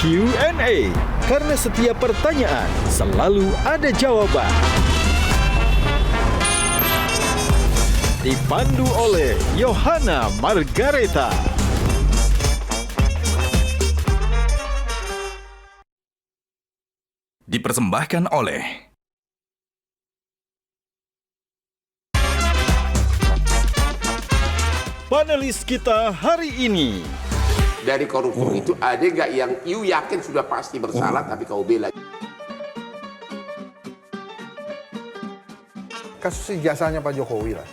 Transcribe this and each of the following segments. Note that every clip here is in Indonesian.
Q&A, karena setiap pertanyaan selalu ada jawaban. Dipandu oleh Yohana Margareta. Dipersembahkan oleh Panelis kita hari ini. Dari koruptor itu ada nggak yang you yakin sudah pasti bersalah tapi kau bela? Kasus ijazahnya Pak Jokowi lah.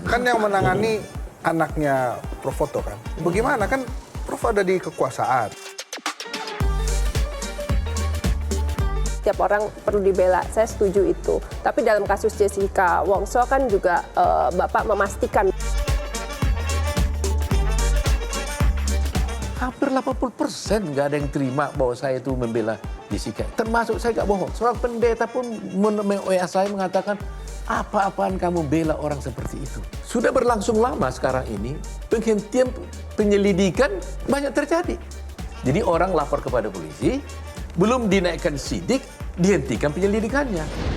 Kan yang menangani anaknya Prof Foto kan. Bagaimana kan Prof ada di kekuasaan. Setiap orang perlu dibela, saya setuju itu. Tapi dalam kasus Jessica Wongso kan juga Bapak memastikan. Hampir 80% nggak ada yang terima bahwa saya itu membela Jessica. Termasuk saya nggak bohong. Seorang pendeta pun WA saya mengatakan, apa-apaan kamu bela orang seperti itu. Sudah berlangsung lama sekarang ini, penghentian penyelidikan banyak terjadi. Jadi orang lapor kepada polisi, belum dinaikkan sidik, dihentikan penyelidikannya.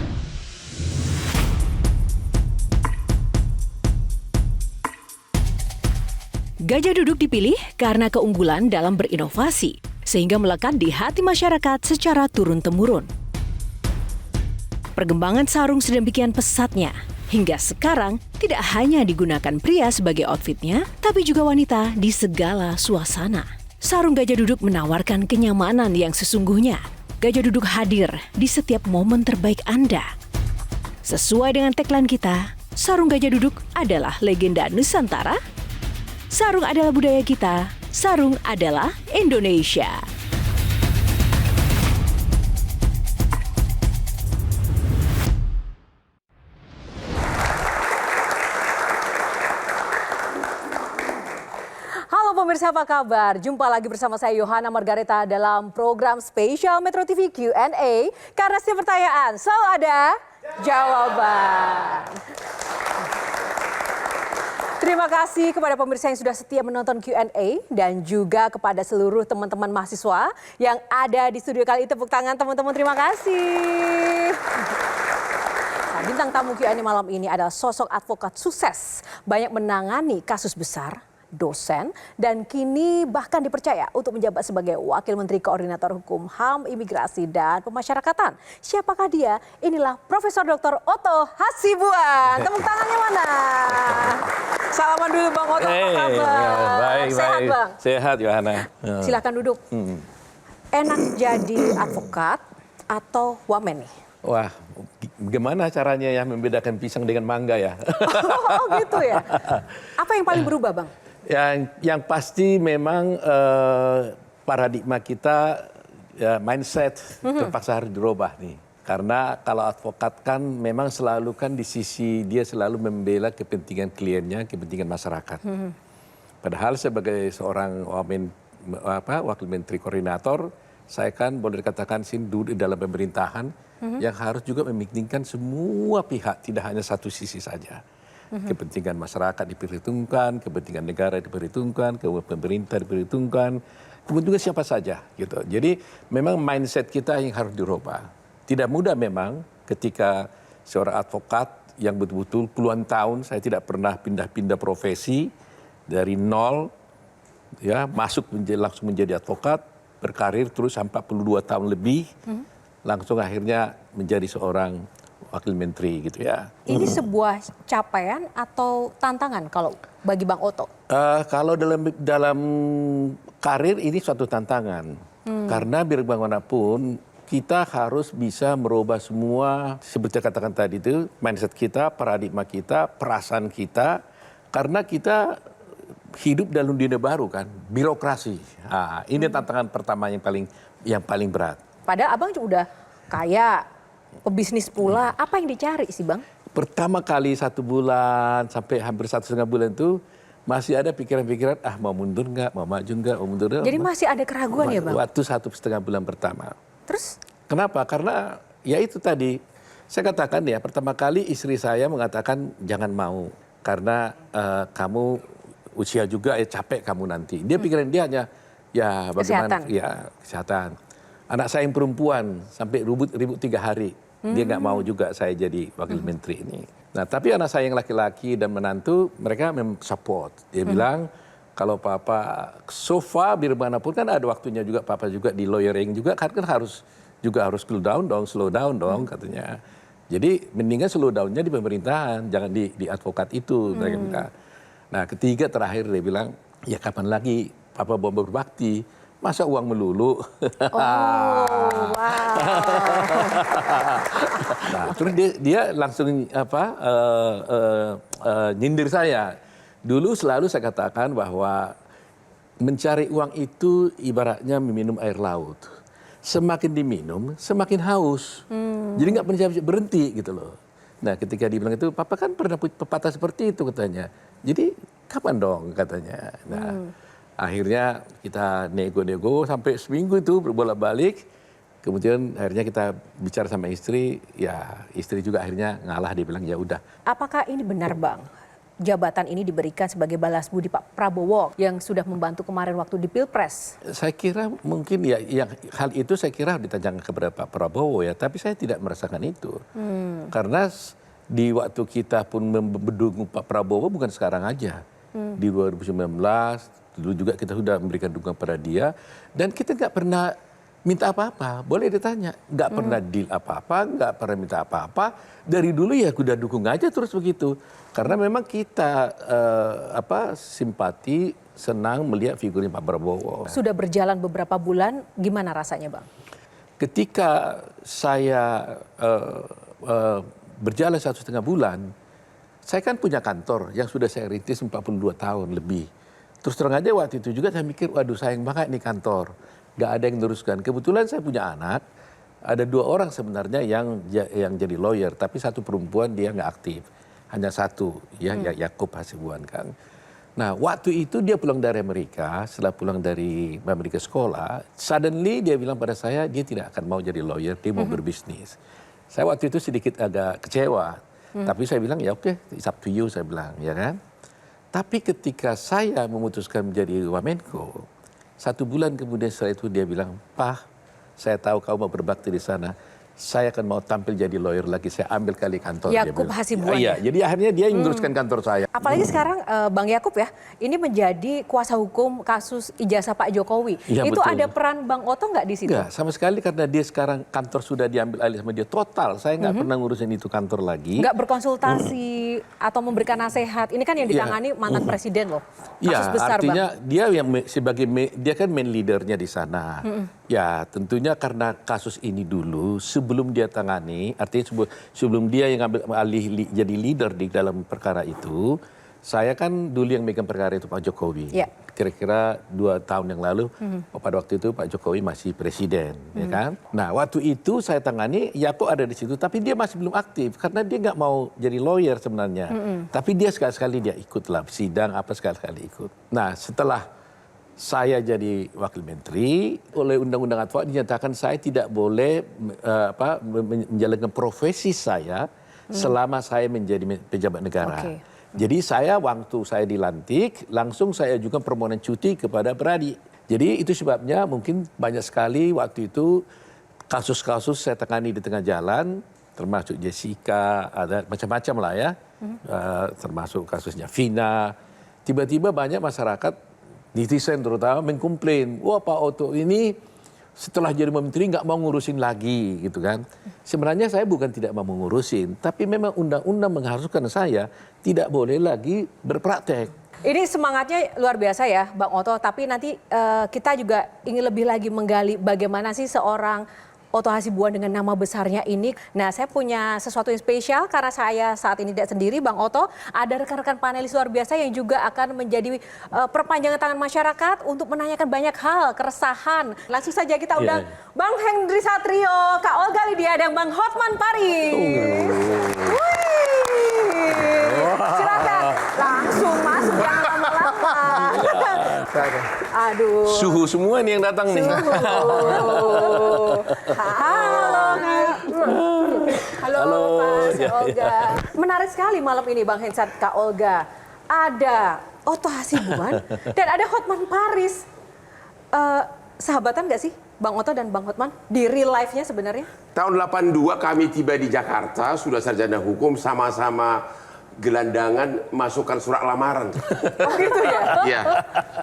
Gajah Duduk dipilih karena keunggulan dalam berinovasi, sehingga melekat di hati masyarakat secara turun-temurun. Perkembangan sarung sedemikian pesatnya, hingga sekarang tidak hanya digunakan pria sebagai outfitnya, tapi juga wanita di segala suasana. Sarung Gajah Duduk menawarkan kenyamanan yang sesungguhnya. Gajah Duduk hadir di setiap momen terbaik Anda. Sesuai dengan tagline kita, sarung Gajah Duduk adalah legenda Nusantara. Sarung adalah budaya kita, sarung adalah Indonesia. Halo pemirsa, apa kabar? Jumpa lagi bersama saya Yohana Margareta dalam program spesial Metro TV Q&A. Karena setiap pertanyaan selalu ada jawaban. Terima kasih kepada pemirsa yang sudah setia menonton Q&A dan juga kepada seluruh teman-teman mahasiswa yang ada di studio kali ini. Tepuk tangan teman-teman, terima kasih. Nah, bintang tamu Q&A malam ini adalah sosok advokat sukses, banyak menangani kasus besar, dosen, dan kini bahkan dipercaya untuk menjabat sebagai Wakil Menteri Koordinator Hukum, HAM, Imigrasi, dan Pemasyarakatan. Siapakah dia? Inilah Profesor Dr. Otto Hasibuan. Tepuk tangannya mana? Salaman dulu Bang Otto, apa kabar? Baik, Sehat baik. Bang? Sehat, Yohana. Silakan duduk. Enak jadi advokat atau wamen nih? Wah, gimana caranya ya membedakan pisang dengan mangga ya? Oh gitu ya? Apa yang paling berubah Bang? Yang pasti memang paradigma kita, ya, mindset terpaksa harus dirubah nih. Karena kalau advokat kan memang selalu kan di sisi dia selalu membela kepentingan kliennya, kepentingan masyarakat. Padahal sebagai seorang wakil menteri koordinator, saya kan boleh dikatakan duduk dalam pemerintahan yang harus juga mementingkan semua pihak, tidak hanya satu sisi saja. Kepentingan masyarakat diperhitungkan, kepentingan negara diperhitungkan, kepentingan pemerintah diperhitungkan, kepentingan siapa saja gitu. Jadi memang mindset kita yang harus dirubah. Tidak mudah memang ketika seorang advokat yang betul-betul puluhan tahun saya tidak pernah pindah-pindah profesi dari nol, ya langsung menjadi advokat, berkarir terus sampai 42 tahun lebih, langsung akhirnya menjadi seorang wakil menteri gitu ya. Ini sebuah capaian atau tantangan kalau bagi Bang Otto? Kalau dalam karir ini suatu tantangan. Karena biar bagaimanapun kita harus bisa merubah semua, seperti katakan tadi itu, mindset kita, paradigma kita, perasaan kita. Karena kita hidup dalam dunia baru kan, birokrasi. Nah, ini tantangan pertama yang paling berat. Padahal Abang udah kaya, pebisnis pula, apa yang dicari sih Bang? Pertama kali 1 bulan sampai hampir 1,5 bulan itu masih ada pikiran-pikiran, mau mundur nggak, mau maju nggak, mau mundur nggak. Jadi masih ada keraguan ya Bang? Waktu 1,5 bulan pertama. Terus? Kenapa? Karena ya itu tadi, saya katakan ya, pertama kali istri saya mengatakan jangan mau. Karena kamu usia juga capek kamu nanti. Dia pikiran dia hanya Ya, bagaimana? Ya, kesehatan. Anak saya yang perempuan sampai ribut 3 hari. Dia nggak mau juga saya jadi wakil menteri ini. Nah, tapi anak saya yang laki-laki dan menantu, mereka support. Dia bilang, kalau papa sofa biar manapun kan ada waktunya juga papa juga di lawyering juga kan harus slow down dong katanya. Jadi mendingan slow down-nya di pemerintahan, jangan di advokat itu mereka bilang. Nah, ketiga terakhir dia bilang, ya kapan lagi papa mau berbakti? Masa uang melulu? Wow. Nah, terus dia langsung nyindir saya. Dulu selalu saya katakan bahwa mencari uang itu ibaratnya meminum air laut. Semakin diminum, semakin haus. Jadi nggak pernah berhenti gitu loh. Nah, ketika dibilang itu, papa kan pernah pepatah seperti itu katanya. Jadi kapan dong katanya. Nah, akhirnya kita nego-nego sampai seminggu itu berbolak-balik. Kemudian akhirnya kita bicara sama istri, ya istri juga akhirnya ngalah, dia bilang ya udah. Apakah ini benar, Bang? Jabatan ini diberikan sebagai balas budi Pak Prabowo yang sudah membantu kemarin waktu di Pilpres. Saya kira mungkin ya hal itu saya kira ditanyakan kepada Pak Prabowo ya, tapi saya tidak merasakan itu. Karena di waktu kita pun mendukung Pak Prabowo bukan sekarang aja. Di 2019 dulu juga kita sudah memberikan dukungan pada dia dan kita nggak pernah minta apa-apa. Boleh ditanya, nggak pernah deal apa-apa, nggak pernah minta apa-apa. Dari dulu ya udah dukung aja terus begitu. Karena memang kita simpati, senang melihat figurnya Pak Prabowo. Sudah berjalan beberapa bulan, gimana rasanya, Bang? Ketika saya berjalan 1,5 bulan, saya kan punya kantor yang sudah saya rintis 42 tahun lebih. Terus terang aja waktu itu juga saya mikir, waduh sayang banget nih kantor. Gak ada yang meneruskan. Kebetulan saya punya anak, ada 2 orang sebenarnya yang jadi lawyer, tapi 1 perempuan dia nggak aktif. Hanya 1, ya Yakub Hasibuan kan. Nah, waktu itu dia pulang dari Amerika, setelah pulang dari Amerika sekolah, suddenly dia bilang pada saya, dia tidak akan mau jadi lawyer, dia mau berbisnis. Saya waktu itu sedikit agak kecewa, tapi saya bilang, ya oke, it's up to you, saya bilang, ya kan. Tapi ketika saya memutuskan menjadi Wamenko, 1 bulan kemudian setelah itu dia bilang, Pak, saya tahu kau mau berbakti di sana. Saya akan mau tampil jadi lawyer lagi, saya ambil kali kantor. Yakub Hasibuan. Iya, jadi akhirnya dia yang meneruskan kantor saya. Apalagi sekarang Bang Yakub ya, ini menjadi kuasa hukum kasus ijazah Pak Jokowi. Ya, itu betul. ada peran Bang Oto nggak di situ? Enggak, sama sekali karena dia sekarang kantor sudah diambil alih sama dia total. Saya nggak pernah ngurusin itu kantor lagi. Nggak berkonsultasi atau memberikan nasihat. Ini kan yang ditangani mantan presiden loh. Kasus Ya, besar, artinya Bang. dia yang dia kan main leadernya di sana. Ya, tentunya karena kasus ini dulu sebelum dia tangani, artinya sebelum dia yang ambil alih jadi leader di dalam perkara itu, saya kan dulu yang megang perkara itu Pak Jokowi. Ya. Kira-kira 2 tahun yang lalu, pada waktu itu Pak Jokowi masih presiden, ya kan? Nah, waktu itu saya tangani, Yakub ada di situ, tapi dia masih belum aktif karena dia nggak mau jadi lawyer sebenarnya. Tapi dia sekali-sekali dia ikutlah sidang apa sekali-sekali ikut. Nah, setelah saya jadi wakil menteri, oleh undang-undang advokat dinyatakan saya tidak boleh menjalankan profesi saya selama saya menjadi pejabat negara. Okay. Jadi waktu saya dilantik, langsung saya ajukan permohonan cuti kepada beradik. Jadi itu sebabnya mungkin banyak sekali waktu itu kasus-kasus saya tangani di tengah jalan, termasuk Jessica, ada macam-macam lah ya, termasuk kasusnya Vina. Tiba-tiba banyak masyarakat, netizen terutama mengkomplain, wah Pak Oto ini setelah jadi menteri nggak mau ngurusin lagi gitu kan. Sebenarnya saya bukan tidak mau ngurusin, tapi memang undang-undang mengharuskan saya tidak boleh lagi berpraktek. Ini semangatnya luar biasa ya Bang Oto, tapi nanti kita juga ingin lebih lagi menggali bagaimana sih seorang Oto Hasibuan dengan nama besarnya ini. Nah, saya punya sesuatu yang spesial karena saya saat ini tidak sendiri, Bang Oto. Ada rekan-rekan panelis luar biasa yang juga akan menjadi perpanjangan tangan masyarakat untuk menanyakan banyak hal, keresahan. Langsung saja kita undang Bang Hendri Satrio, Kak Olga Lydia, dan Bang Hotman Paris. Silakan, langsung masuk, jangan lama-lama. Aduh. Suhu semua nih yang datang nih. Halo, Mas Olga. Menarik sekali malam ini Bang Hensat, Kak Olga. Ada Oto Hasibuan dan ada Hotman Paris. sahabatan nggak sih Bang Otto dan Bang Hotman di real life-nya sebenarnya? Tahun 82 kami tiba di Jakarta, sudah sarjana hukum, sama-sama gelandangan masukkan surat lamaran. Oh gitu ya? Ya.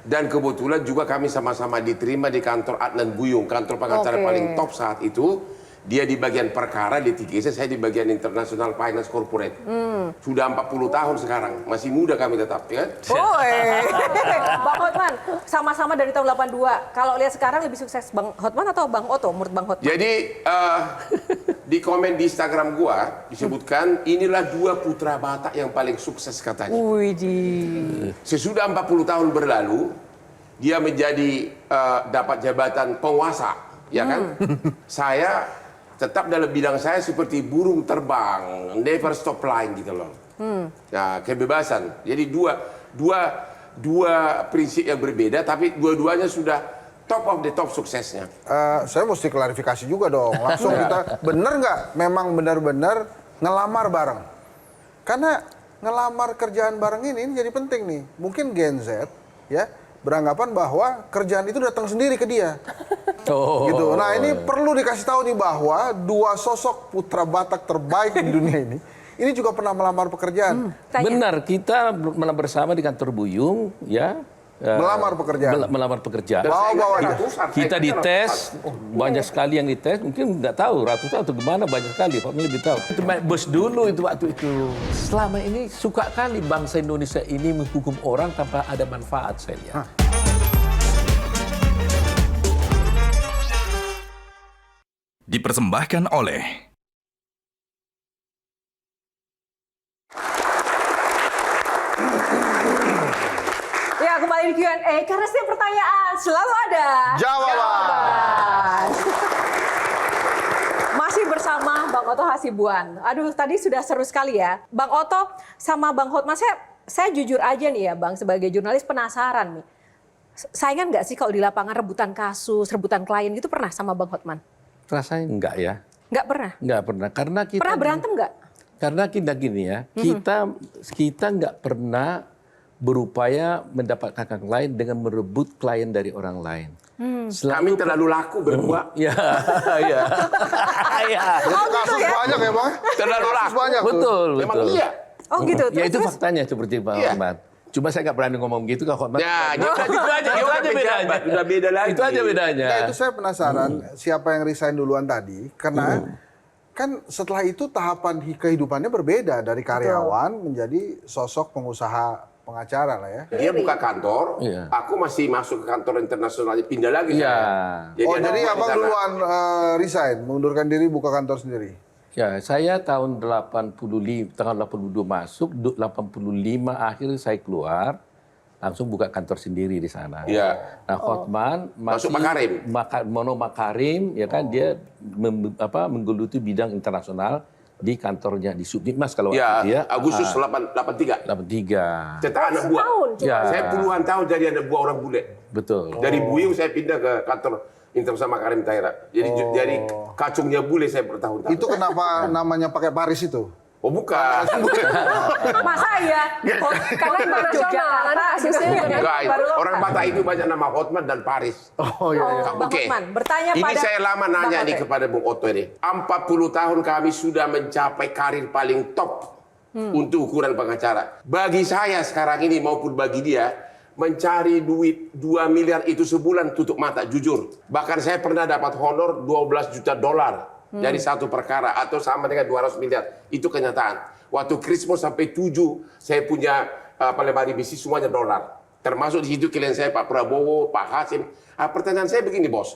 Dan kebetulan juga kami sama-sama diterima di kantor Adnan Buyung, kantor pengacara Oke. paling top saat itu. Dia di bagian perkara litigasi, saya di bagian international finance corporate. Sudah 40 tahun sekarang, masih muda kami tetap, ya. Bang Hotman, sama-sama dari tahun 82. Kalau lihat sekarang lebih sukses Bang Hotman atau Bang Otto menurut Bang Hotman? Jadi di komen di Instagram gua disebutkan inilah dua putra Batak yang paling sukses katanya. Widih. Sesudah 40 tahun berlalu, dia menjadi dapat jabatan penguasa, ya kan? Saya tetap dalam bidang saya seperti burung terbang, never stop flying gitu loh. Nah, kebebasan. Jadi dua prinsip yang berbeda, tapi dua-duanya sudah top of the top suksesnya. Saya mesti klarifikasi juga dong. Langsung kita, bener nggak memang benar-benar ngelamar bareng? Karena ngelamar kerjaan bareng ini jadi penting nih. Mungkin Gen Z ya beranggapan bahwa kerjaan itu datang sendiri ke dia. Gitu. Nah ini perlu dikasih tahu nih bahwa dua sosok putra Batak terbaik di dunia ini juga pernah melamar pekerjaan. Benar, kita bersama di kantor Buyung, ya. Melamar pekerjaan. Melamar pekerjaan. Dan saya ingat Bawa-bawa. ratusan, Kita saya kira dites, ratusan. banyak sekali yang dites, mungkin nggak tahu ratusan atau gimana, banyak sekali, Pak lebih tahu. Itu bos dulu itu waktu itu. Selama ini suka kali bangsa Indonesia ini menghukum orang tanpa ada manfaat, saya lihat. Dipersembahkan oleh Ya kembali di Q&A karena setiap pertanyaan selalu ada Jawaban. Masih bersama Bang Otto Hasibuan. Aduh tadi sudah seru sekali ya. Bang Otto sama Bang Hotman, saya jujur aja nih ya Bang, sebagai jurnalis penasaran nih. Saingan nggak sih kalau di lapangan rebutan kasus, rebutan klien gitu pernah sama Bang Hotman? Rasanya enggak ya. Nggak pernah? Nggak pernah. Karena kita Pernah berantem nggak? Karena kita gini ya, kita nggak pernah berupaya mendapatkan klien dengan merebut klien dari orang lain. Kami terlalu laku berdua. Ya, ya, ya. Kasus banyak ya Bang? Terlalu Kasus laku. banyak tuh. Betul, Memang betul. iya. Oh gitu. Ya itu Terus? faktanya seperti Pak Iya. Hotman. Cuma saya nggak berani ngomong gitu kalau Hotman. Ya, dia udah itu aja bedanya. Udah beda lagi. Itu aja bedanya. Nah, itu saya penasaran siapa yang resign duluan tadi karena kan setelah itu tahapan kehidupannya berbeda dari karyawan menjadi sosok pengusaha pengacara lah ya. Dia buka kantor, Iya. aku masih masuk ke kantor internasional, pindah lagi. Iya. saya. Jadi ada abang di sana. duluan resign, mengundurkan diri buka kantor sendiri. Ya, saya tahun 85, tahun 82 masuk, 85 akhir saya keluar, langsung buka kantor sendiri di sana. Iya. Nah, Hotman Masuk Makarim. Mono Makarim, ya kan dia menggeluti bidang internasional di kantornya di Subnitmas kalau waktu Ya, itu ya. Agustus 83. 83. Cetak anak buah. Setahun cuma. Ya. Saya puluhan tahun jadi anak buah orang bule. Betul. Dari Buyung saya pindah ke kantor internasional Makarim Tahira. Jadi kacungnya bule saya bertahun-tahun. Itu kenapa namanya pakai Paris itu? Oh bukan. Masa ya? Oh, karena internasional. Karena kasusnya Enggak, baru orang Batak itu banyak nama Hotman dan Paris. Oh iya. Oh, Bang Oke. Hotman, bertanya Ini pada saya lama nanya Bang nih Otto. kepada Bung Otto ini. 40 tahun kami sudah mencapai karir paling top untuk ukuran pengacara. Bagi saya sekarang ini maupun bagi dia, mencari duit 2 miliar itu sebulan tutup mata, jujur. Bahkan saya pernah dapat honor 12 juta dolar dari satu perkara atau sama dengan 200 miliar. Itu kenyataan. Waktu Christmas sampai 7, saya punya lemari bisnis semuanya dolar. Termasuk di situ klien saya Pak Prabowo, Pak Hasim. Pertanyaan saya begini bos,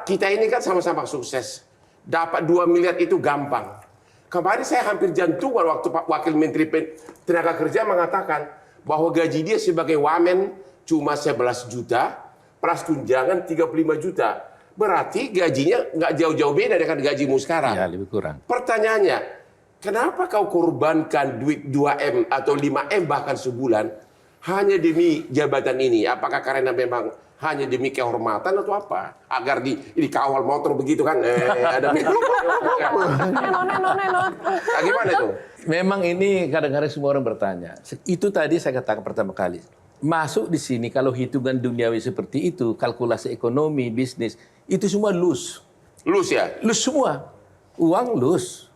kita ini kan sama-sama sukses. Dapat 2 miliar itu gampang. Kemarin saya hampir jantungan waktu Pak Wakil Menteri Tenaga Kerja mengatakan bahwa gaji dia sebagai wamen cuma 11 juta, plus tunjangan 35 juta. Berarti gajinya nggak jauh-jauh beda dengan gajimu sekarang. Ya, lebih kurang. Pertanyaannya, kenapa kau korbankan duit 2M atau 5M bahkan sebulan hanya demi jabatan ini? Apakah karena memang hanya demi kehormatan atau apa? Agar dikawal motor begitu kan? Ada Nah, gimana itu? Memang ini kadang-kadang semua orang bertanya. Itu tadi saya katakan pertama kali. masuk di sini kalau hitungan duniawi seperti itu, kalkulasi ekonomi, bisnis, itu semua loose. Lus ya? Loose semua. Uang loose.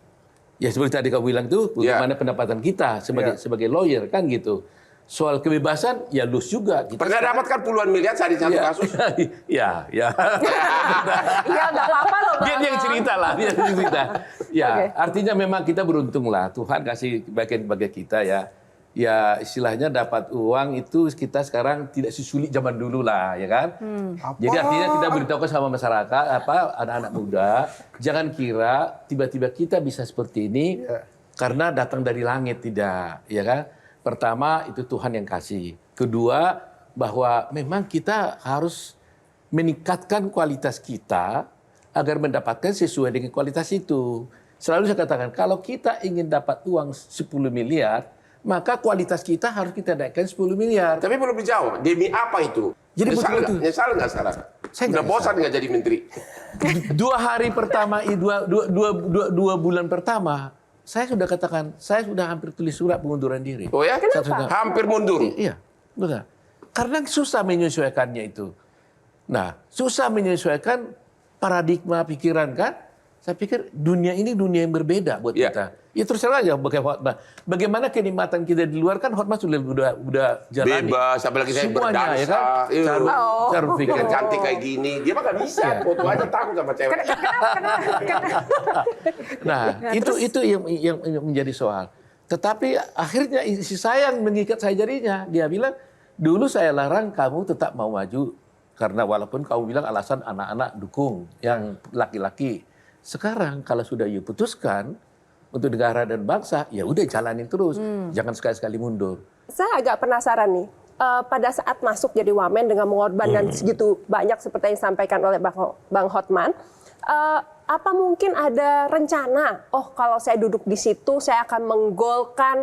Ya seperti tadi kau bilang tuh, bagaimana pendapatan kita sebagai lawyer kan gitu. Soal kebebasan ya loose juga. Kita Pernah dapatkan puluhan miliar di satu kasus? ya. Ya nggak apa-apa loh. Dia yang cerita lah, dia yang cerita. Ya, Oke. artinya memang kita beruntung lah. Tuhan kasih bagian bagi kita ya. Ya istilahnya dapat uang itu kita sekarang tidak sesulit zaman dulu lah, ya kan? Jadi artinya kita beritahu sama masyarakat, anak-anak muda, jangan kira tiba-tiba kita bisa seperti ini karena datang dari langit, tidak, ya kan? Pertama itu Tuhan yang kasih. Kedua bahwa memang kita harus meningkatkan kualitas kita agar mendapatkan sesuai dengan kualitas itu. Selalu saya katakan, kalau kita ingin dapat uang 10 miliar, maka kualitas kita harus kita naikkan 10 miliar. Tapi belum dijawab. Demi apa itu? Jadi Nyesal betul-betul. nggak? Nyesal nggak sekarang? Saya Udah nggak bosan nggak jadi menteri? 2 hari pertama, dua bulan pertama, saya sudah katakan, saya sudah hampir tulis surat pengunduran diri. Oh ya? Kenapa? Hampir mundur. Iya, benar. Karena susah menyesuaikannya itu. Nah, susah menyesuaikan paradigma pikiran kan? Saya pikir dunia ini dunia yang berbeda buat Iya. kita. Ya terus terang aja bagaimana kenikmatan kita di luar kan Hotma sudah jalani. Bebas, apalagi saya Semuanya, berdansa. ya kan? Cara pikir. Yang cantik kayak gini. Dia mah nggak bisa. Iya. Foto aja takut sama cewek. Nah, itu yang menjadi soal. Tetapi akhirnya si saya yang mengikat saya jarinya. Dia bilang, dulu saya larang kamu tetap mau maju. Karena walaupun kamu bilang alasan anak-anak dukung yang laki-laki. Sekarang kalau sudah you putuskan untuk negara dan bangsa, ya udah jalanin terus. Jangan sekali-sekali mundur. Saya agak penasaran nih, pada saat masuk jadi wamen dengan mengorbankan segitu banyak seperti yang disampaikan oleh Bang Hotman, apa mungkin ada rencana, oh kalau saya duduk di situ saya akan menggolkan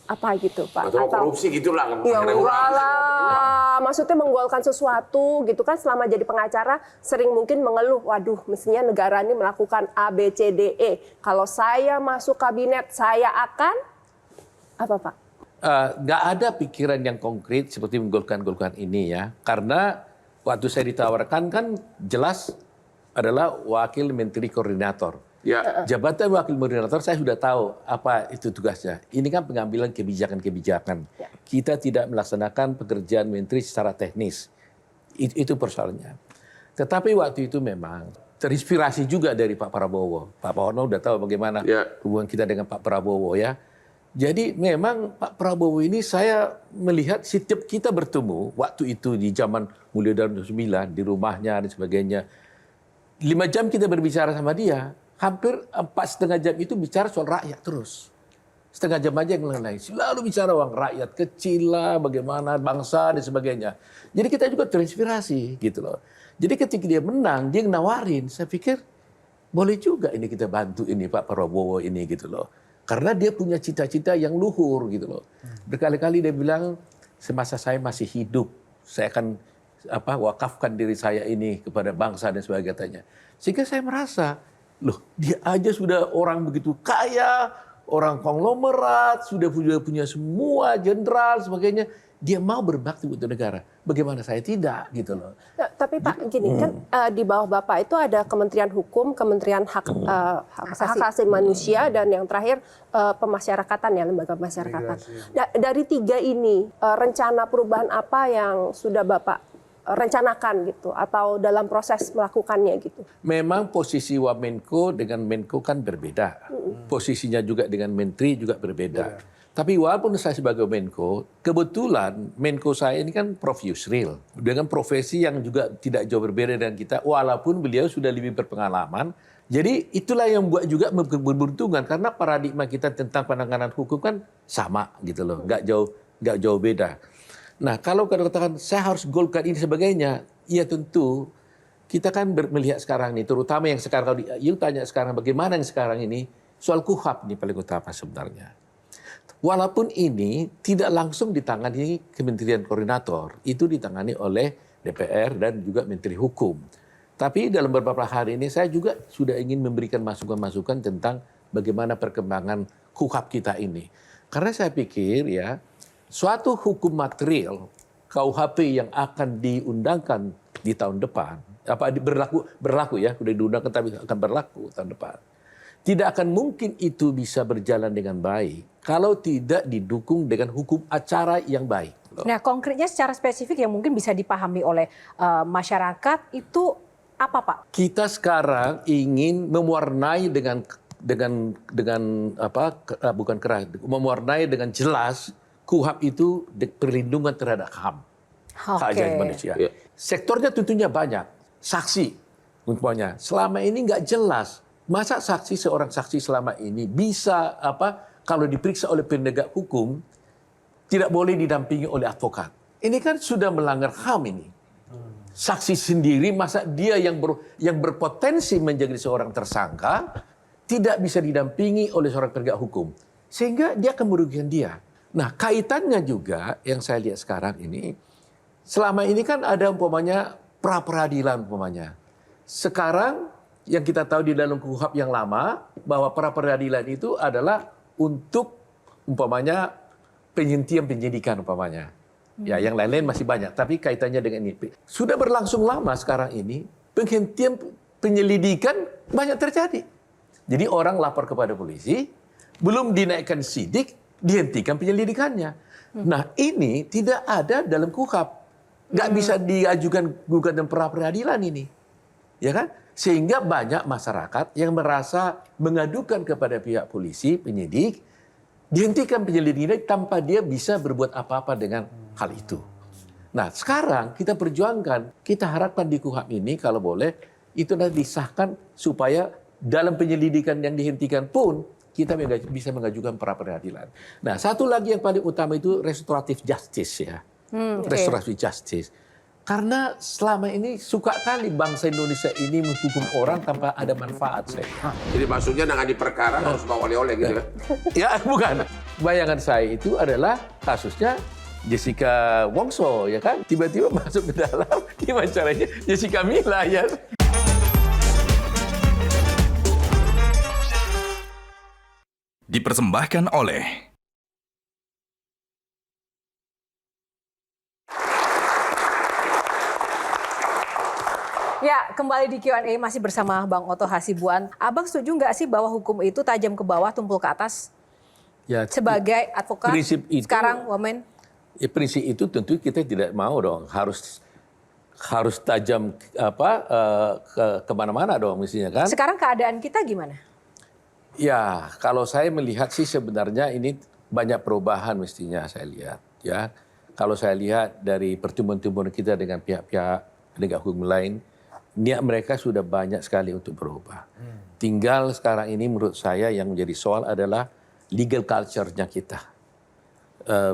apa gitu Pak? Atau korupsi gitulah. Ya enggak lah, maksudnya menggolkan sesuatu gitu kan, selama jadi pengacara sering mungkin mengeluh, waduh mestinya negara ini melakukan A, B, C, D, E. Kalau saya masuk kabinet, saya akan, apa Pak? Nggak ada pikiran yang konkret seperti menggolkan ini ya. Karena waktu saya ditawarkan kan jelas adalah wakil menteri koordinator. Ya. Jabatan wakil koordinator saya sudah tahu apa itu tugasnya. Ini kan pengambilan kebijakan-kebijakan. Kita tidak melaksanakan pekerjaan menteri secara teknis. Itu persoalannya. Tetapi waktu itu memang terinspirasi juga dari Pak Prabowo. Pak Prabowo udah tahu bagaimana hubungan kita dengan Pak Prabowo ya. Jadi memang Pak Prabowo ini saya melihat setiap kita bertemu waktu itu di zaman mulai dari 2009 di rumahnya dan sebagainya. 5 jam kita berbicara sama dia. Hampir 4,5 jam itu bicara soal rakyat terus. Setengah jam aja yang lain-lain. Selalu bicara uang rakyat kecil lah, bagaimana bangsa dan sebagainya. Jadi kita juga terinspirasi gitu loh. Jadi ketika dia menang, dia nawarin. Saya pikir boleh juga ini kita bantu ini Pak Prabowo ini gitu loh. Karena dia punya cita-cita yang luhur gitu loh. Berkali-kali dia bilang, semasa saya masih hidup, saya akan wakafkan diri saya ini kepada bangsa dan sebagainya. Sehingga saya merasa, loh, dia aja sudah orang begitu kaya, orang konglomerat, sudah punya semua jenderal, sebagainya. Dia mau berbakti untuk negara. Bagaimana saya tidak, gitu loh. Nah, tapi Pak, gini kan di bawah Bapak itu ada Kementerian Hukum, Kementerian Hak Asasi Manusia, dan yang terakhir pemasyarakatan ya, lembaga pemasyarakatan. Dari 3 ini, rencana perubahan apa yang sudah Bapak rencanakan gitu atau dalam proses melakukannya gitu? Memang posisi Wamenko dengan Menko kan berbeda. Posisinya juga dengan Menteri juga berbeda. Tapi walaupun saya sebagai Menko, kebetulan Menko saya ini kan Prof. Yusril. Dengan profesi yang juga tidak jauh berbeda dengan kita, walaupun beliau sudah lebih berpengalaman. Jadi itulah yang buat juga beruntungan, karena paradigma kita tentang penanganan hukum kan sama gitu loh, nggak jauh beda. Nah, kalau katakan saya harus golkan ini sebagainya, ya tentu kita kan melihat sekarang ini, terutama yang sekarang kalau you tanya sekarang bagaimana yang sekarang ini, soal KUHAP ini paling utama sebenarnya. Walaupun ini tidak langsung ditangani Kementerian Koordinator, itu ditangani oleh DPR dan juga Menteri Hukum. Tapi dalam beberapa hari ini saya juga sudah ingin memberikan masukan-masukan tentang bagaimana perkembangan KUHAP kita ini. Karena saya pikir ya, suatu hukum material KUHP yang akan diundangkan di tahun depan, berlaku ya, sudah diundangkan tapi akan berlaku tahun depan. Tidak akan mungkin itu bisa berjalan dengan baik kalau tidak didukung dengan hukum acara yang baik. Nah, konkretnya secara spesifik yang mungkin bisa dipahami oleh masyarakat itu apa, Pak? Kita sekarang ingin mewarnai mewarnai dengan jelas KUHP itu perlindungan terhadap HAM, hak asasi manusia. Sektornya tentunya banyak. Saksi, umpamanya, selama ini nggak jelas. Masa seorang saksi selama ini bisa kalau diperiksa oleh penegak hukum tidak boleh didampingi oleh advokat. Ini kan sudah melanggar HAM ini. Saksi sendiri, masa dia yang berpotensi menjadi seorang tersangka tidak bisa didampingi oleh seorang penegak hukum. Sehingga dia akan merugikan dia. Nah, kaitannya juga yang saya lihat sekarang ini, selama ini kan ada umpamanya pra-peradilan umpamanya. Sekarang yang kita tahu di dalam KUHP yang lama, bahwa pra-peradilan itu adalah untuk umpamanya penghentian penyidikan umpamanya. Ya, yang lain-lain masih banyak, tapi kaitannya dengan ini. Sudah berlangsung lama sekarang ini, penghentian penyelidikan banyak terjadi. Jadi orang lapor kepada polisi, belum dinaikkan sidik, dihentikan penyelidikannya. Nah, ini tidak ada dalam KUHP. Nggak bisa diajukan gugatan pra-peradilan ini. Ya kan? Sehingga banyak masyarakat yang merasa mengadukan kepada pihak polisi, penyidik, dihentikan penyelidikan tanpa dia bisa berbuat apa-apa dengan hal itu. Nah, sekarang kita perjuangkan, kita harapkan di KUHP ini kalau boleh, itu nanti disahkan supaya dalam penyelidikan yang dihentikan pun, kita bisa mengajukan pra-peradilan. Nah, satu lagi yang paling utama itu restoratif justice ya. Restoratif justice. Karena selama ini suka kali bangsa Indonesia ini menghukum orang tanpa ada manfaat. Jadi maksudnya nangani perkara harus bawa oleh-oleh gitu ya? Ya, bukan. Bayangan saya itu adalah kasusnya Jessica Wongso, ya kan? Tiba-tiba masuk ke dalam, gimana caranya Jessica Mila ya. Dipersembahkan oleh Ya, kembali di Q&A masih bersama Bang Otto Hasibuan. Abang setuju nggak sih bahwa hukum itu tajam ke bawah, tumpul ke atas? Ya, sebagai advokat prinsip itu, sekarang, Wamen? Ya, prinsip itu tentu kita tidak mau dong. Harus tajam kemana-mana dong mestinya kan. Sekarang keadaan kita gimana? Ya, kalau saya melihat sih sebenarnya ini banyak perubahan mestinya saya lihat. Ya, kalau saya lihat dari pertemuan-pertemuan kita dengan pihak-pihak penegak hukum lain, niat mereka sudah banyak sekali untuk berubah. Tinggal sekarang ini menurut saya yang menjadi soal adalah legal culture-nya kita.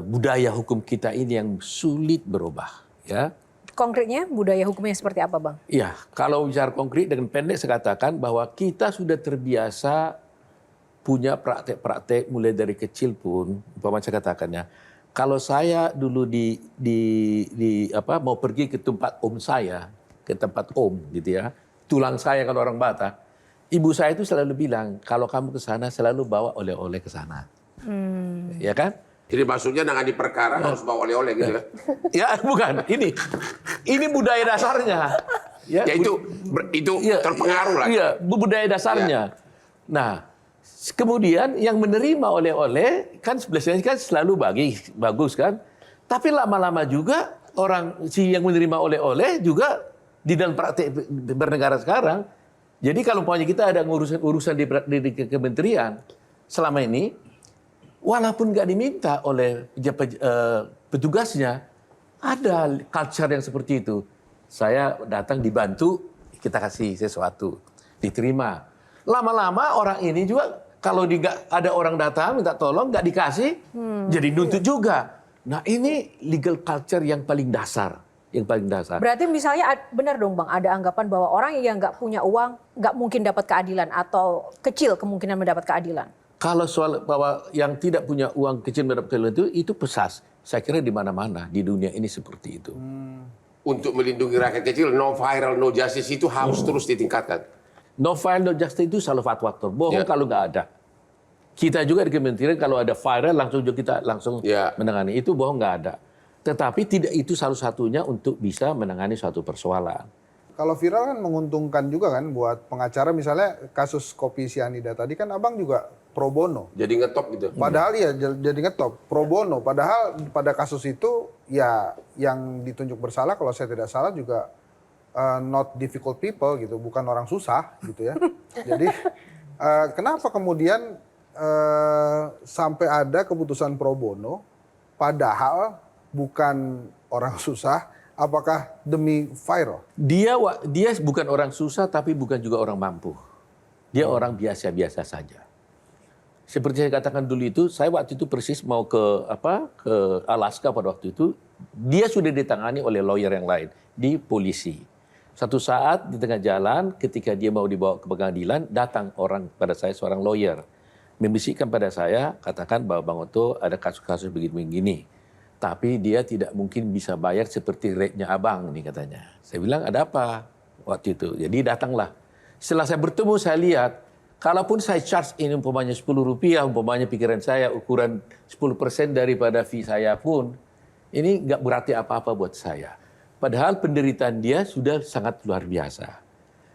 Budaya hukum kita ini yang sulit berubah. Ya. Konkretnya budaya hukumnya seperti apa, Bang? Ya, kalau bicara konkret dengan pendek saya katakan bahwa kita sudah terbiasa punya praktek-praktek mulai dari kecil pun, umpama saya katakannya, kalau saya dulu mau pergi ke tempat om saya, ke tempat om gitu ya, tulang saya kalau orang Batak, ibu saya itu selalu bilang kalau kamu ke sana selalu bawa oleh-oleh ke sana, ya kan? Jadi maksudnya nangani perkara harus bawa oleh-oleh gitu ya? Ya bukan, ini budaya dasarnya. Ya, itu terpengaruh lah. Iya, budaya dasarnya. Ya. Nah, kemudian yang menerima oleh-oleh kan biasanya kan selalu bagus kan, tapi lama-lama juga si yang menerima oleh-oleh juga di dalam praktek bernegara sekarang. Jadi kalau umpamanya kita ada urusan di kementerian selama ini, walaupun nggak diminta oleh petugasnya, ada culture yang seperti itu. Saya datang dibantu, kita kasih sesuatu, diterima. Lama-lama orang ini juga kalau ada orang datang minta tolong nggak dikasih, jadi nuntut juga. Nah ini legal culture yang paling dasar. Berarti misalnya benar dong Bang, ada anggapan bahwa orang yang nggak punya uang nggak mungkin dapat keadilan atau kecil kemungkinan mendapat keadilan. Kalau soal bahwa yang tidak punya uang kecil mendapat keadilan itu pesat. Saya kira di mana-mana di dunia ini seperti itu. Untuk melindungi rakyat kecil, no viral, no justice itu harus terus ditingkatkan. No viral, no justice itu salah satu faktor. Bohong kalau nggak ada. Kita juga di kementerian kalau ada viral kita langsung menangani. Itu bohong nggak ada. Tetapi tidak itu satu-satunya untuk bisa menangani suatu persoalan. Kalau viral kan menguntungkan juga kan buat pengacara, misalnya kasus kopi sianida tadi kan abang juga pro bono. Jadi ngetop gitu. Padahal ya jadi ngetop pro bono. Padahal pada kasus itu ya yang ditunjuk bersalah kalau saya tidak salah juga not difficult people gitu, bukan orang susah gitu ya. Jadi kenapa kemudian sampai ada keputusan pro bono padahal bukan orang susah? Apakah demi viral? Dia bukan orang susah tapi bukan juga orang mampu. Dia orang biasa-biasa saja. Seperti saya katakan dulu itu, saya waktu itu persis mau ke Alaska pada waktu itu, dia sudah ditangani oleh lawyer yang lain di polisi. Satu saat di tengah jalan, ketika dia mau dibawa ke pengadilan, datang orang pada saya, seorang lawyer, membisikkan pada saya, katakan bahwa Bang Otto ada kasus-kasus begini-begini. Tapi dia tidak mungkin bisa bayar seperti rate-nya abang nih katanya. Saya bilang ada apa waktu itu. Jadi datanglah. Setelah saya bertemu saya lihat, kalaupun saya charge ini umpamanya Rp10, umpamanya pikiran saya ukuran 10% daripada fee saya pun, ini nggak berarti apa-apa buat saya. Padahal penderitaan dia sudah sangat luar biasa.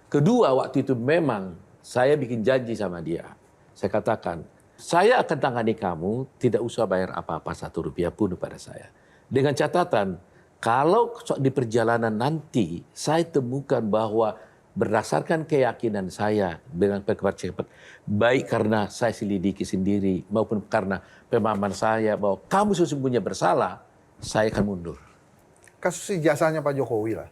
Kedua, waktu itu memang saya bikin janji sama dia. Saya katakan, saya akan tangani kamu, tidak usah bayar apa-apa Rp1 pun kepada saya. Dengan catatan, kalau di perjalanan nanti saya temukan bahwa berdasarkan keyakinan saya dengan cepat, baik karena saya selidiki sendiri maupun karena pemahaman saya bahwa kamu sesungguhnya bersalah, saya akan mundur. Kasus ijazahnya Pak Jokowi lah.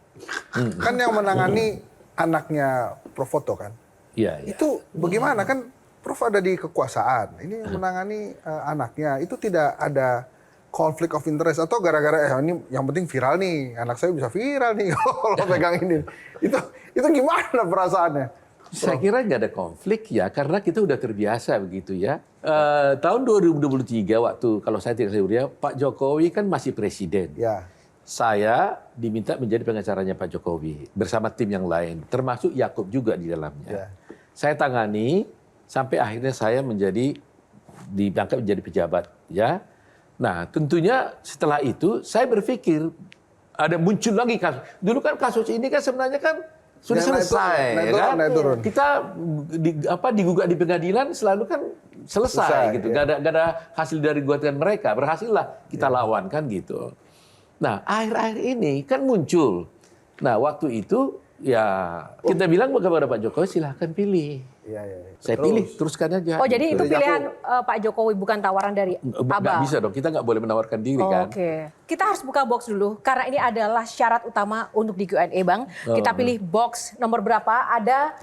Kan yang menangani anaknya Prof Foto kan. Iya. Itu bagaimana kan Prof ada di kekuasaan. Ini yang menangani anaknya. Itu tidak ada konflik of interest atau gara-gara ini yang penting viral nih. Anak saya bisa viral nih kalau pegang ini. Itu gimana perasaannya? Saya kira nggak ada konflik ya, karena kita udah terbiasa begitu ya. Tahun 2023 waktu, kalau saya tidak salah, Pak Jokowi kan masih presiden. Ya. Saya diminta menjadi pengacaranya Pak Jokowi bersama tim yang lain, termasuk Yakub juga di dalamnya. Ya. Saya tangani sampai akhirnya saya diangkat menjadi pejabat. Ya. Nah tentunya setelah itu saya berpikir ada muncul lagi kasus. Dulu kan kasus ini kan sebenarnya kan sudah selesai, naik turun. Kita digugat di pengadilan selalu kan selesai gitu, ya. Gak ada hasil dari gugatan mereka, berhasillah kita lawan kan gitu. Nah akhir-akhir ini kan muncul. Nah waktu itu ya kita bilang kepada Pak Jokowi silahkan pilih. Ya. Saya pilih, teruskan aja. Oh jadi itu pilihan Pak Jokowi bukan tawaran dari Abang? Nggak bisa dong, kita nggak boleh menawarkan diri kan. Oke. Kita harus buka box dulu, karena ini adalah syarat utama untuk di Q&A Bang. Kita pilih box nomor berapa, ada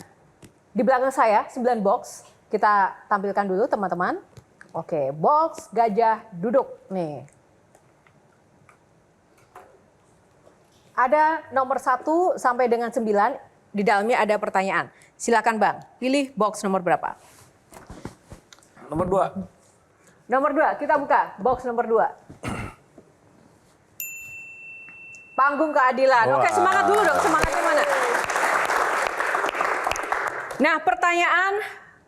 di belakang saya 9 box. Kita tampilkan dulu teman-teman. Oke, box gajah duduk nih. Ada nomor 1 sampai dengan 9, di dalamnya ada pertanyaan. Silakan Bang, pilih box nomor berapa? Nomor 2. Nomor 2, kita buka box nomor 2. Panggung keadilan. Oke, semangat dulu dong, semangatnya mana? Nah, pertanyaan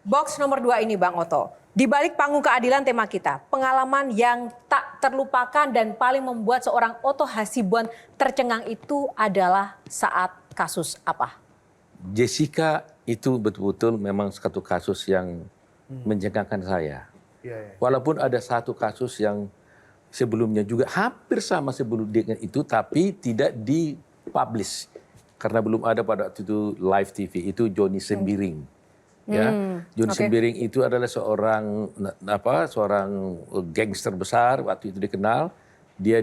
box nomor 2 ini Bang Otto. Di balik panggung keadilan tema kita, pengalaman yang tak terlupakan dan paling membuat seorang Otto Hasibuan tercengang itu adalah saat kasus apa? Jessica itu betul-betul memang satu kasus yang mencengangkan saya. Ya. Walaupun ada satu kasus yang sebelumnya juga hampir sama sebelum dengan itu, tapi tidak dipublish karena belum ada pada waktu itu live TV. Itu Johnny Sembiring. Ya, Johnny Sembiring itu adalah seorang gangster besar waktu itu dikenal. Dia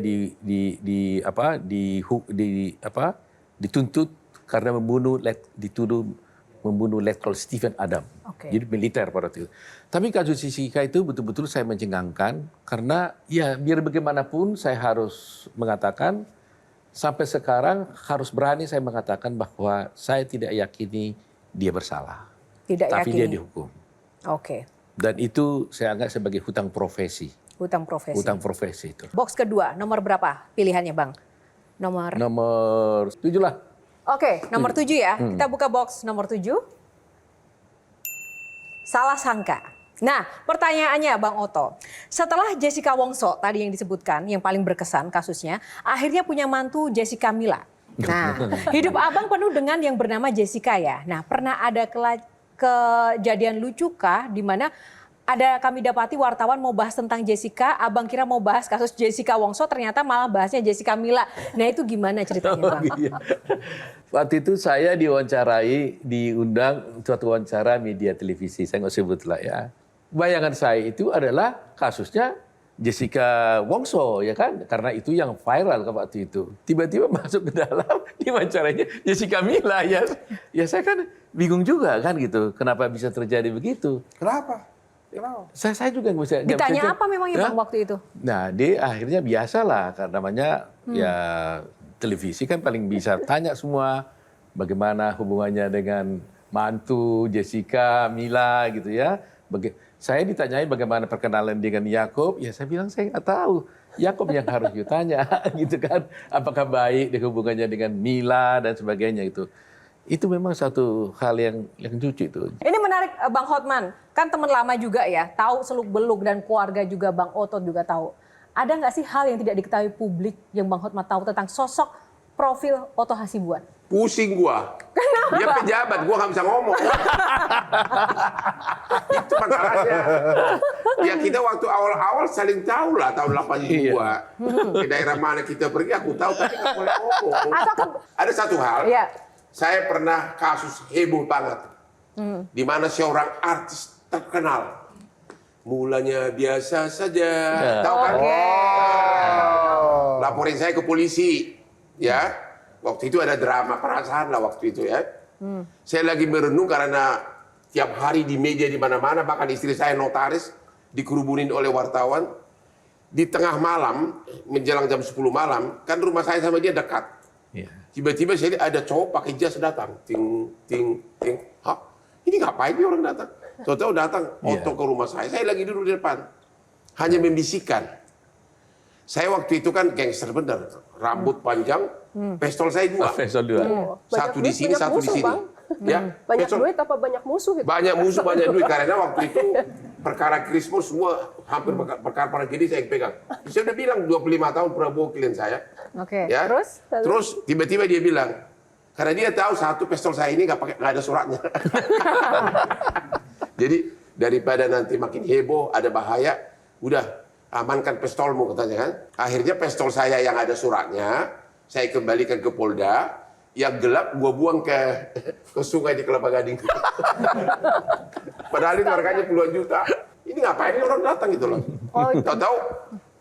dituntut karena dituduh membunuh Letkol Stephen Adam. Jadi militer pada waktu itu. Tapi kasus Jessica itu betul-betul saya mencengangkan karena ya biar bagaimanapun saya harus mengatakan sampai sekarang harus berani saya mengatakan bahwa saya tidak yakini dia bersalah. Tapi dia dihukum. Oke. Dan itu saya anggap sebagai hutang profesi. Hutang profesi. Hutang profesi itu. Box kedua, nomor berapa pilihannya Bang? Nomor 7 lah. Oke, nomor 7 ya. Kita buka box nomor 7. Salah sangka. Nah, pertanyaannya Bang Oto, setelah Jessica Wongso tadi yang disebutkan, yang paling berkesan kasusnya, akhirnya punya mantu Jessica Mila. Nah, hidup abang penuh dengan yang bernama Jessica ya. Nah, pernah ada kejadian lucu kah di mana ada kami dapati wartawan mau bahas tentang Jessica, abang kira mau bahas kasus Jessica Wongso, ternyata malah bahasnya Jessica Mila. Nah, itu gimana ceritanya Bang? Iya. Waktu itu saya diundang suatu wawancara media televisi, saya nggak sebut lah ya. Bayangan saya itu adalah kasusnya Jessica Wongso, ya kan? Karena itu yang viral waktu itu. Tiba-tiba masuk ke dalam, wawancaranya Jessica Mila, ya. Ya saya kan bingung juga kan gitu. Kenapa bisa terjadi begitu? Kenapa? Saya juga nggak bisa. Ditanya apa memangnya Bang waktu itu? Nah, dia akhirnya biasalah, karena namanya ya televisi kan paling bisa tanya semua bagaimana hubungannya dengan mantu Jessica Mila gitu ya. Saya ditanyai bagaimana perkenalan dengan Yakob, ya saya bilang saya nggak tahu. Yakob yang harus ditanya, gitu kan. Apakah baik hubungannya dengan Mila dan sebagainya itu. Itu memang satu hal yang lucu itu. Ini menarik Bang Hotman, kan teman lama juga ya, tahu seluk-beluk dan keluarga juga Bang Oto juga tahu. Ada nggak sih hal yang tidak diketahui publik yang Bang Hotman tahu tentang sosok profil Oto Hasibuan? Pusing gua. Dia pejabat, gua nggak bisa ngomong. Itu masalahnya. Ya kita waktu awal-awal saling tahu lah tahun 82. Ke daerah mana kita pergi aku tahu, tapi nggak boleh ngomong. Ada satu hal, saya pernah kasus heboh banget. Di mana seorang artis terkenal. Mulanya biasa saja. Tahu kan? Laporin saya ke polisi. Ya. Waktu itu ada drama perasaan lah waktu itu ya. Saya lagi merenung karena tiap hari di media di mana-mana, bahkan istri saya notaris, dikerubunin oleh wartawan. Di tengah malam, menjelang jam 10 malam, kan rumah saya sama dia dekat. Tiba-tiba saya lihat ada cowok pakai jas datang. Ting, ting, ting. Hah? Ini ngapain nih orang datang? Tahu-tahu datang, Oto ke rumah saya lagi duduk di depan. Hanya membisikkan. Saya waktu itu kan gangster bener, rambut panjang, pistol saya 2. Pistol 2. Satu di sini, satu di sini. Ya, Banyak duit apa banyak musuh? Gitu? banyak musuh, banyak duit. Karena waktu itu perkara Krismus semua hampir perkara gini saya pegang. Saya udah bilang 25 tahun Prabowo klien saya. Oke. Ya. Terus tiba-tiba dia bilang, karena dia tahu satu pistol saya ini nggak ada suratnya. Jadi daripada nanti makin heboh, ada bahaya, udah amankan pistolmu katanya kan. Akhirnya pistol saya yang ada suratnya, saya kembalikan ke Polda. Yang gelap gua buang ke sungai di Kelapa Gading. Padahal itu harganya puluhan juta. Ini ngapain orang datang gitu loh. Tahu-tahu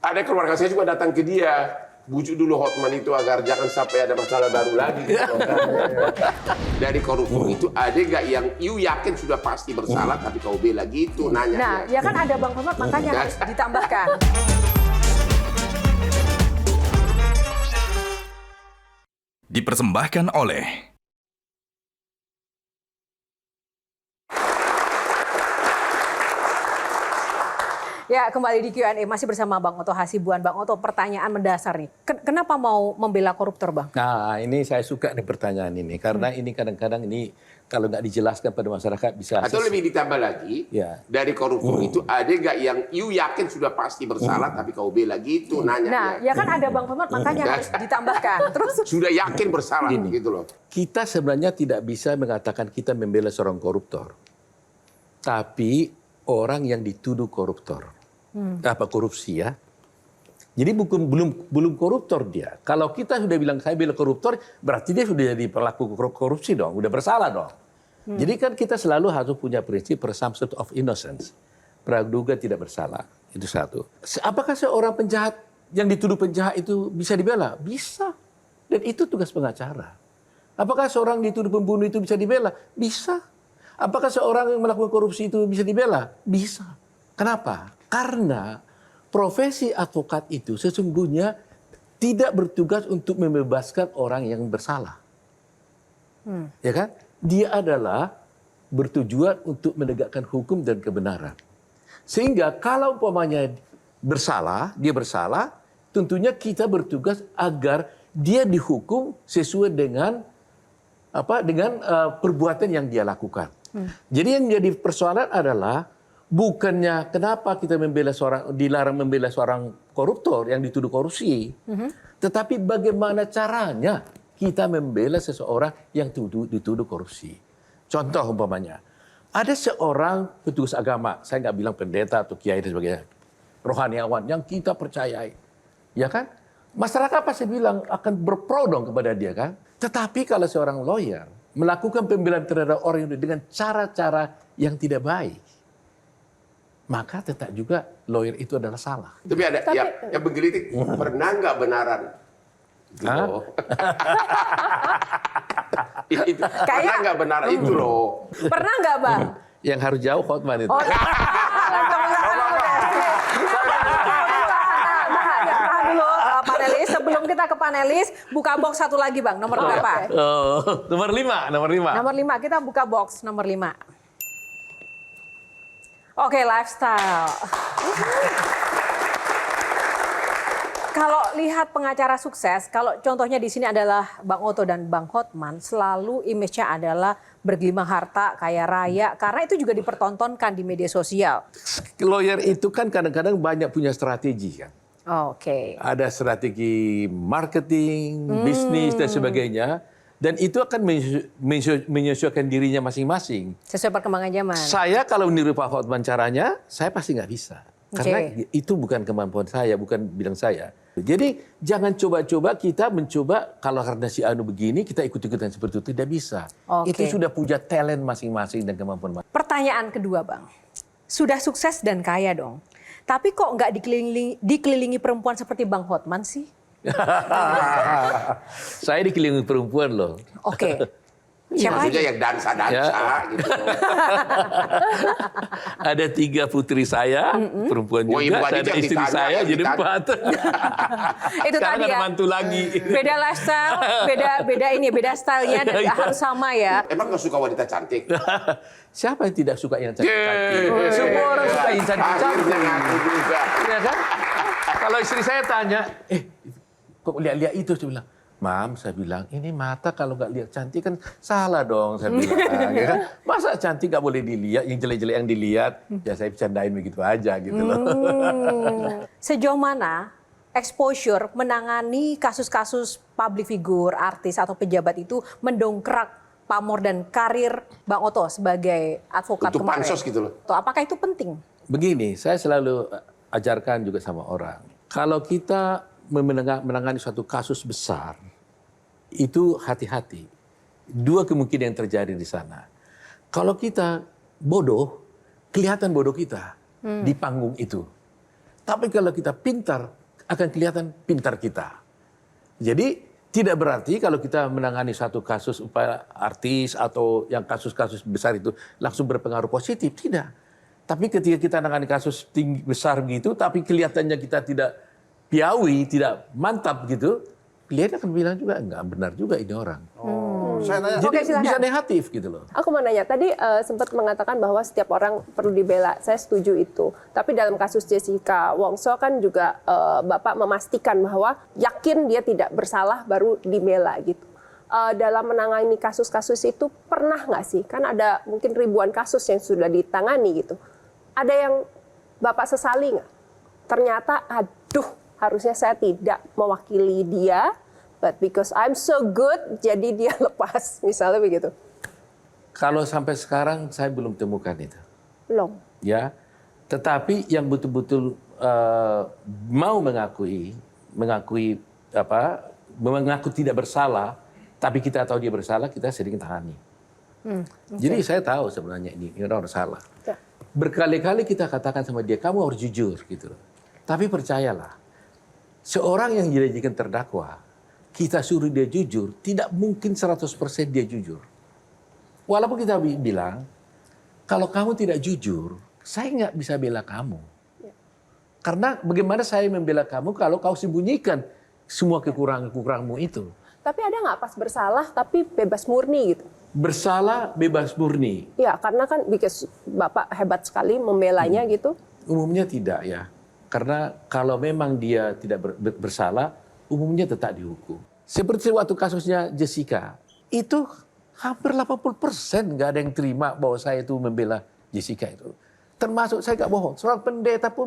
ada keluarga saya juga datang ke dia. Bujuk dulu Hotman itu agar jangan sampai ada masalah baru lagi. Gitu. Dari koruptor itu ada gak yang you yakin sudah pasti bersalah tapi kau bela gitu nanya. Nah, ya kan ada Bang Hotman, makanya harus ditambahkan. Dipersembahkan oleh Ya, kembali di Q&A masih bersama Bang Oto Hasibuan. Bang Oto, pertanyaan mendasar nih. Kenapa mau membela koruptor, Bang? Nah, ini saya suka nih pertanyaan ini. Karena ini kadang-kadang ini kalau nggak dijelaskan pada masyarakat bisa... Atau lebih ditambah lagi, dari koruptor itu ada nggak yang you yakin sudah pasti bersalah tapi kau bela gitu nanya. Nah, ya kan ada Bang Hotman, makanya harus ditambahkan. Terus sudah yakin bersalah gitu loh. Kita sebenarnya tidak bisa mengatakan kita membela seorang koruptor. Tapi orang yang dituduh koruptor. Apa korupsi ya. Jadi belum koruptor dia. Kalau kita sudah bilang saya bela koruptor, berarti dia sudah jadi pelaku korupsi dong, udah bersalah dong. Jadi kan kita selalu harus punya prinsip presumption of innocence. Praduga tidak bersalah. Itu satu. Apakah seorang penjahat yang dituduh penjahat itu bisa dibela? Bisa. Dan itu tugas pengacara. Apakah seorang dituduh pembunuh itu bisa dibela? Bisa. Apakah seorang yang melakukan korupsi itu bisa dibela? Bisa. Kenapa? Karena profesi advokat itu sesungguhnya tidak bertugas untuk membebaskan orang yang bersalah. Ya kan? Dia adalah bertujuan untuk menegakkan hukum dan kebenaran. Sehingga kalau umpamanya dia bersalah, tentunya kita bertugas agar dia dihukum sesuai dengan perbuatan yang dia lakukan. Jadi yang jadi persoalan adalah Bukannya kenapa kita dilarang membela seorang koruptor yang dituduh korupsi. Tetapi bagaimana caranya kita membela seseorang yang dituduh korupsi. Contoh umpamanya, ada seorang petugas agama, saya nggak bilang pendeta atau kiai dan sebagainya, rohaniawan yang kita percayai. Ya kan? Masyarakat pasti bilang akan berpro dong kepada dia kan. Tetapi kalau seorang lawyer melakukan pembelaan terhadap orang itu dengan cara-cara yang tidak baik, maka tetap juga lawyer itu adalah salah. Tapi ada yang menggelitik, pernah nggak benaran? Itu loh. Pernah nggak benar itu loh. Pernah nggak, Bang? Yang harus jauh Hotman itu. Tahan dulu, panelis. Sebelum kita ke panelis, buka box satu lagi, Bang. Nomor berapa? Nomor 5. Nomor 5, kita buka box nomor 5. Oke, lifestyle. Kalau lihat pengacara sukses, kalau contohnya di sini adalah Bang Otto dan Bang Hotman, selalu image-nya adalah bergelimang harta, kaya raya, karena itu juga dipertontonkan di media sosial. Lawyer itu kan kadang-kadang banyak punya strategi kan. Oke. Ada strategi marketing, bisnis dan sebagainya. Dan itu akan menyesuaikan dirinya masing-masing. Sesuai perkembangan zaman. Saya kalau meniru Pak Hotman caranya, saya pasti nggak bisa. Karena itu bukan kemampuan saya, bukan bidang saya. Jadi jangan coba-coba kita mencoba kalau karena si Anu begini, kita ikut-ikutan seperti itu. Tidak bisa. Itu sudah punya talent masing-masing dan kemampuan masing-masing. Pertanyaan kedua, Bang. Sudah sukses dan kaya dong. Tapi kok nggak dikelilingi perempuan seperti Bang Hotman sih? Saya dikelilingi perempuan loh. Oke. Siapa Maksudnya aja? yang dansa-dansa gitu. Ada 3 putri saya, perempuan Oh, juga. ibu Ada Aditya istri ditanya, saya, yang jadi ditanya. 4. Itu Sekarang tadi ada ya. mantu lagi. Beda lifestyle, beda stylenya dan harus sama ya. Emang nggak suka wanita cantik? Siapa yang tidak suka yang cantik-cantik? Semua orang suka yang cantik-cantik. Akhirnya ngaku juga. Ya kan? Kalau istri saya tanya, kok lihat-lihat itu? Saya bilang, Mam, saya bilang, ini mata kalau nggak lihat cantik kan salah dong, saya bilang. Ya kan? Masa cantik nggak boleh dilihat, yang jelek-jelek yang dilihat, ya saya bercandain begitu aja gitu loh. Sejauh mana exposure menangani kasus-kasus public figure, artis atau pejabat itu mendongkrak pamor dan karir Bang Otto sebagai advokat Untuk kemarin? pansos gitu loh. Apakah itu penting? Begini, saya selalu ajarkan juga sama orang. Kalau kita menangani suatu kasus besar, itu hati-hati. 2 kemungkinan yang terjadi di sana. Kalau kita bodoh, kelihatan bodoh kita di panggung itu. Tapi kalau kita pintar, akan kelihatan pintar kita. Jadi tidak berarti kalau kita menangani satu kasus upaya artis atau yang kasus-kasus besar itu langsung berpengaruh positif. Tidak. Tapi ketika kita menangani kasus besar begitu, tapi kelihatannya kita tidak piawi, tidak mantap gitu, klien akan bilang juga enggak benar juga ini orang. Saya nanya, Jadi Oke, silakan. bisa negatif gitu loh. Aku mau nanya, tadi sempat mengatakan bahwa setiap orang perlu dibela. Saya setuju itu. Tapi dalam kasus Jessica Wongso kan juga Bapak memastikan bahwa yakin dia tidak bersalah baru dibela gitu. Dalam menangani kasus-kasus itu pernah nggak sih? Kan ada mungkin ribuan kasus yang sudah ditangani gitu. Ada yang Bapak sesali nggak? Ternyata aduh harusnya saya tidak mewakili dia, but because I'm so good, jadi dia lepas, misalnya begitu. Kalau sampai sekarang saya belum temukan itu. Belum. Ya, tetapi yang betul-betul mau mengaku tidak bersalah, tapi kita tahu dia bersalah, kita sering tangani. Jadi saya tahu sebenarnya ini orang salah. Ya. Berkali-kali kita katakan sama dia, kamu harus jujur gitu. Tapi percayalah, seorang yang dijadikan terdakwa, kita suruh dia jujur, tidak mungkin 100% dia jujur. Walaupun kita bilang, kalau kamu tidak jujur, saya nggak bisa bela kamu. Karena bagaimana saya membela kamu kalau kau sembunyikan semua kekurangan-kekuranganmu itu. Tapi ada nggak pas bersalah tapi bebas murni gitu? Bersalah, bebas murni. Ya, karena kan because Bapak hebat sekali membelanya gitu. Umumnya tidak ya. Karena kalau memang dia tidak bersalah, umumnya tetap dihukum. Seperti waktu kasusnya Jessica, itu hampir 80% nggak ada yang terima bahwa saya itu membela Jessica itu. Termasuk saya nggak bohong, seorang pendeta pun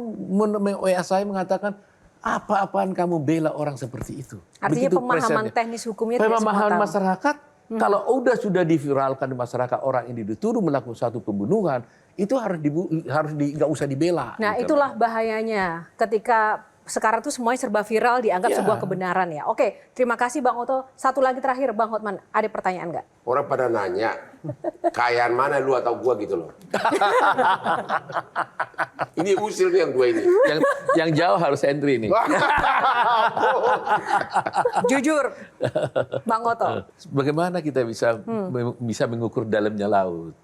WA saya mengatakan, apa-apaan kamu bela orang seperti itu. Artinya Begitu pemahaman presentnya. teknis hukumnya tidak semua Pemahaman tahu. masyarakat, kalau sudah diviralkan di masyarakat orang ini dituduh melakukan suatu pembunuhan, itu harus nggak usah dibela. Nah, gitu. itulah bahayanya ketika sekarang tuh semuanya serba viral dianggap Ya. sebuah kebenaran ya. Oke, terima kasih Bang Oto. Satu lagi terakhir Bang Hotman, ada pertanyaan nggak? Orang pada nanya, kayaan mana lu atau gua gitu loh. Ini usil nih yang dua ini. yang jauh harus entry nih. Jujur, Bang Oto. Bagaimana kita bisa mengukur dalamnya laut?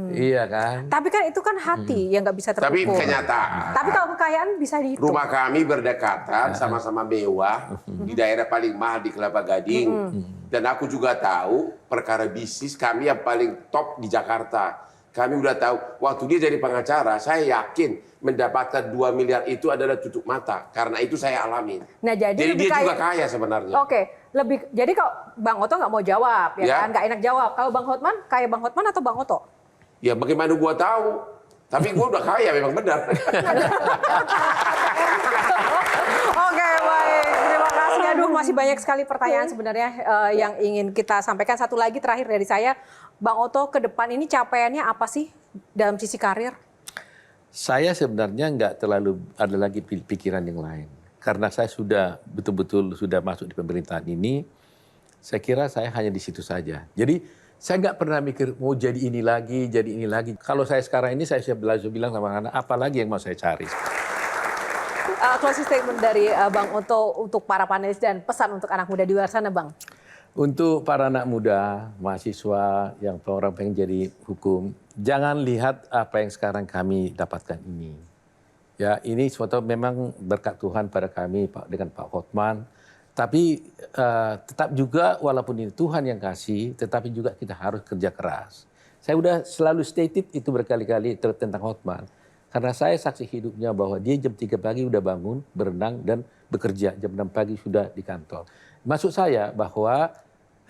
Iya kan? Tapi kan itu kan hati yang nggak bisa Tapi terukur. kenyataan, Tapi kalau kekayaan bisa dihitung. rumah kami berdekatan, sama-sama mewah, di daerah paling mahal di Kelapa Gading. Dan aku juga tahu perkara bisnis kami yang paling top di Jakarta. Kami udah tahu, waktu dia jadi pengacara, saya yakin mendapatkan 2 miliar itu adalah tutup mata. Karena itu saya alamin. Nah, jadi lebih dia kaya- juga kaya sebenarnya. Oke, jadi kalau Bang Oto nggak mau jawab, ya Ya. kan? Nggak enak jawab. Kalau Bang Hotman, kayak Bang Hotman atau Bang Oto? Ya bagaimana gua tahu? Tapi gua udah kaya memang benar. Oke, baik. Terima kasih. Aduh, masih banyak sekali pertanyaan sebenarnya yang ingin kita sampaikan. Satu lagi terakhir dari saya, Bang Oto, ke depan ini capaiannya apa sih dalam sisi karir? Saya sebenarnya nggak terlalu ada lagi pikiran yang lain. Karena saya sudah betul-betul sudah masuk di pemerintahan ini, saya kira saya hanya di situ saja. Jadi saya nggak pernah mikir mau jadi ini lagi, jadi ini lagi. Kalau saya sekarang ini saya bilang sama anak, apa lagi yang mau saya cari? Closing statement dari Bang Oto untuk para panelis dan pesan untuk anak muda di luar sana, Bang. Untuk para anak muda, mahasiswa yang orang pengen jadi hukum, jangan lihat apa yang sekarang kami dapatkan ini. Ya, ini suatu memang berkat Tuhan pada kami dengan Pak Hotman. Tapi tetap juga walaupun ini Tuhan yang kasih, tetapi juga kita harus kerja keras. Saya udah selalu stated itu berkali-kali tentang Hotman. Karena saya saksi hidupnya bahwa dia jam 3 pagi udah bangun, berenang, dan bekerja. Jam 6 pagi sudah di kantor. Maksud saya bahwa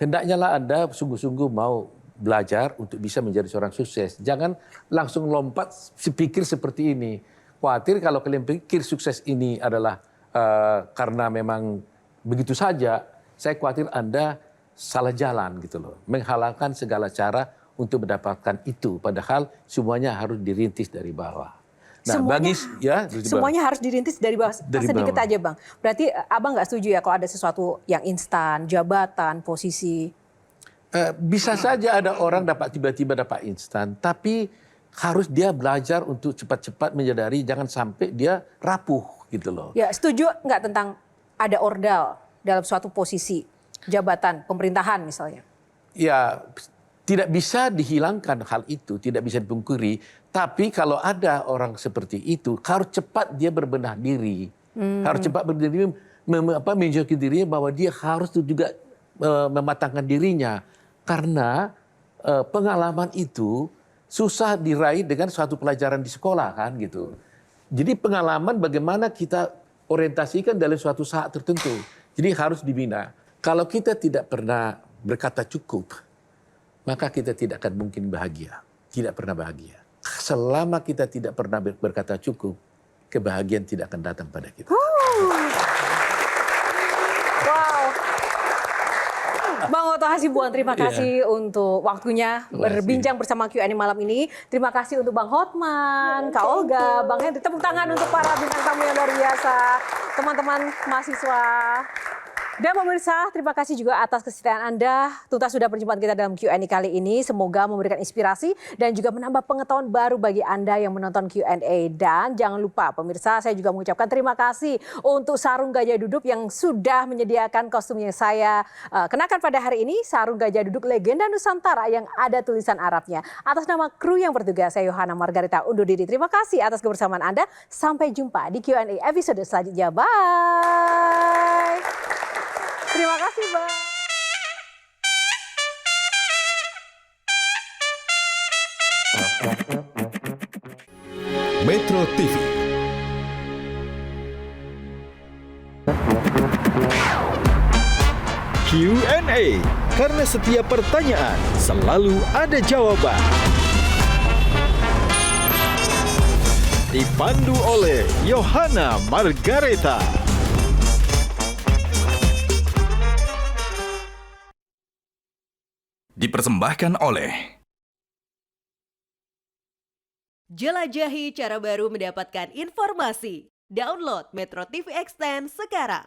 hendaknya lah Anda sungguh-sungguh mau belajar untuk bisa menjadi seorang sukses. Jangan langsung lompat pikir seperti ini. Khawatir kalau kalian pikir sukses ini adalah karena memang begitu saja, saya khawatir Anda salah jalan gitu loh. Menghalalkan segala cara untuk mendapatkan itu. Padahal semuanya harus dirintis dari bawah. Nah, Semuanya harus dirintis dari bawah. Dari Sedikit bawah. aja, Bang. Berarti Abang nggak setuju ya kalau ada sesuatu yang instan, jabatan, posisi? Bisa saja ada orang tiba-tiba dapat instan, tapi harus dia belajar untuk cepat-cepat menyadari jangan sampai dia rapuh gitu loh. Ya, setuju nggak tentang ada ordal dalam suatu posisi, jabatan, pemerintahan misalnya? Ya, tidak bisa dihilangkan hal itu, tidak bisa dipungkiri. Tapi kalau ada orang seperti itu, harus cepat dia berbenah diri. Harus cepat berbenah diri, menunjukkan dirinya bahwa dia harus juga mematangkan dirinya. Karena pengalaman itu susah diraih dengan suatu pelajaran di sekolah kan gitu. Jadi pengalaman bagaimana kita orientasikan dalam suatu saat tertentu. Jadi harus dibina. Kalau kita tidak pernah berkata cukup, maka kita tidak akan mungkin bahagia. Tidak pernah bahagia. Selama kita tidak pernah berkata cukup, kebahagiaan tidak akan datang pada kita. Wow. Bang Oto Hasibuan, terima kasih untuk waktunya berbincang bersama Q&A malam ini. Terima kasih untuk Bang Hotman, Kak Olga, Bang Hendri. Tepuk tangan untuk para bintang tamu yang luar biasa, teman-teman mahasiswa. Dan pemirsa, terima kasih juga atas kesetiaan Anda. Tuntas sudah perjumpaan kita dalam Q&A kali ini. Semoga memberikan inspirasi dan juga menambah pengetahuan baru bagi Anda yang menonton Q&A. Dan jangan lupa pemirsa, saya juga mengucapkan terima kasih untuk Sarung Gajah Duduk yang sudah menyediakan kostum yang saya kenakan pada hari ini. Sarung Gajah Duduk legenda Nusantara yang ada tulisan Arabnya. Atas nama kru yang bertugas, saya Yohana Margarita undur diri. Terima kasih atas kebersamaan Anda. Sampai jumpa di Q&A episode selanjutnya. Bye. Terima kasih, Bang. Metro TV. Q&A, karena setiap pertanyaan selalu ada jawaban. Dipandu oleh Yohana Margareta. Dipersembahkan oleh Jelajahi cara baru mendapatkan informasi. Download Metro TV Extend sekarang.